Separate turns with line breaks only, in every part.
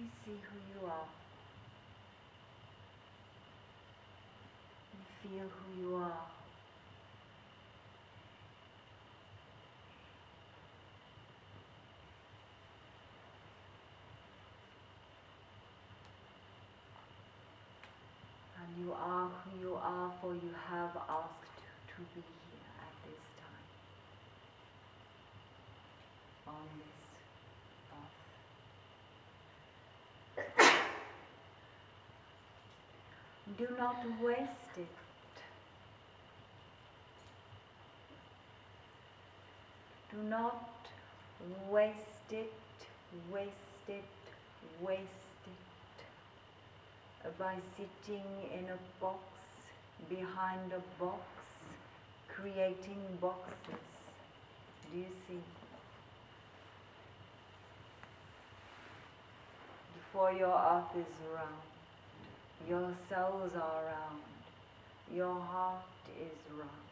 you see who you are? You feel who you are. And you are who you are, for you have asked to be here at this time, on this earth. Do not waste it. Do not waste it, waste it, waste it by sitting in a box, behind a box, creating boxes. Do you see? For your earth is round, your cells are round, your heart is round.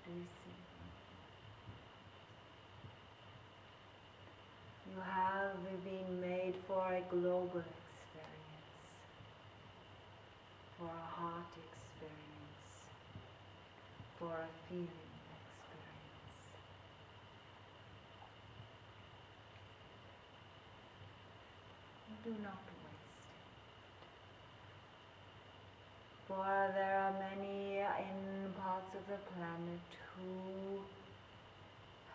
Do you see? You have been made for a global experience, for a heart experience, for a feeling experience. Do not waste it. For there are many in parts of the planet who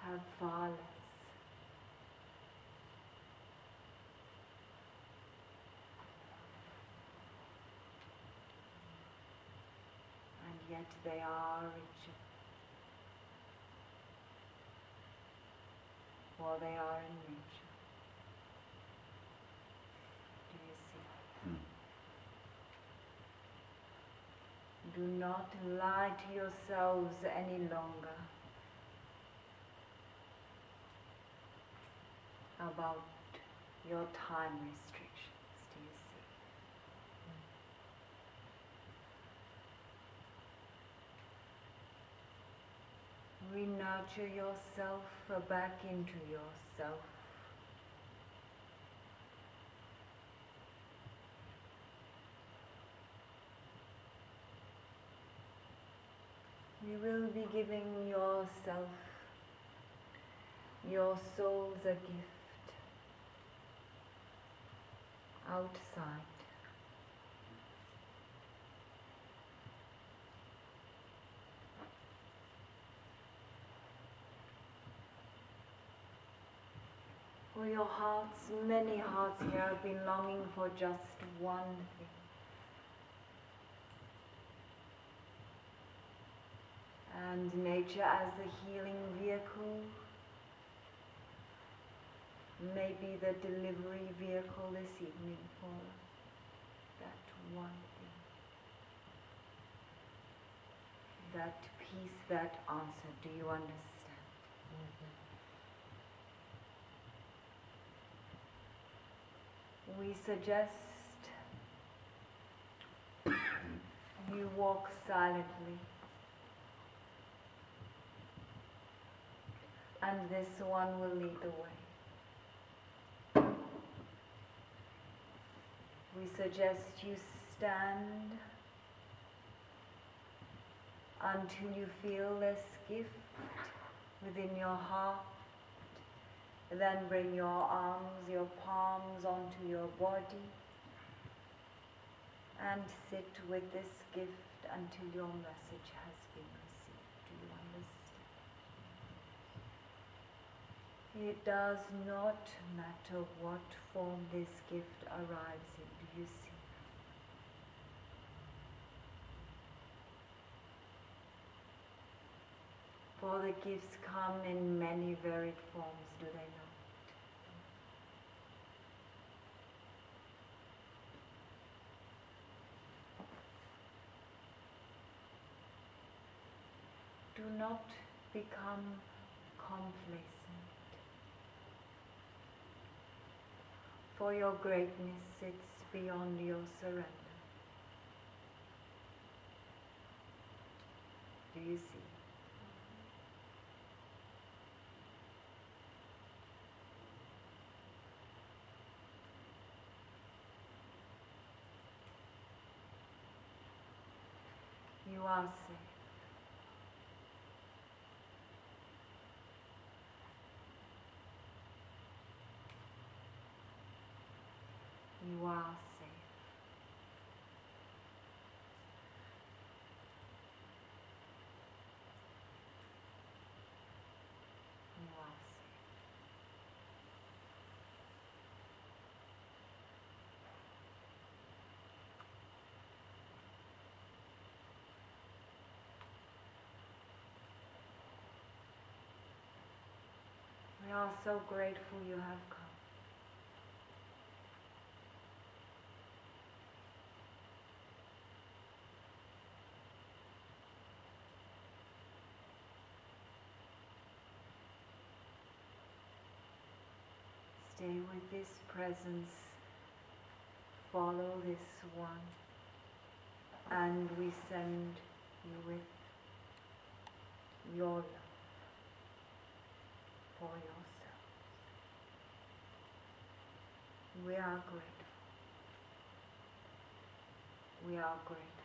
have far less. And yet they are richer. For they are in nature. Do you see? Do not lie to yourselves any longer about your time restrictions. Do you see? Re-nurture yourself back into yourself. You will be giving yourself, your souls a gift outside. For your hearts, many hearts here have been longing for just one thing. And nature as the healing vehicle may be the delivery vehicle this evening for that one thing. That peace, that answer. Do you understand? Mm-hmm. We suggest you walk silently. And this one will lead the way. We suggest you stand until you feel this gift within your heart. Then bring your arms, your palms onto your body and sit with this gift until your message has been received. Do you understand? It does not matter what form this gift arrives in. Do you see? For the gifts come in many varied forms, do they not? Do not become complacent. For your greatness sits beyond your surrender. Do you see? are safe. You are safe. You are safe. We are so grateful you have come. Stay with this presence, follow this one, and we send you with your love for yourself. We are grateful. We are grateful.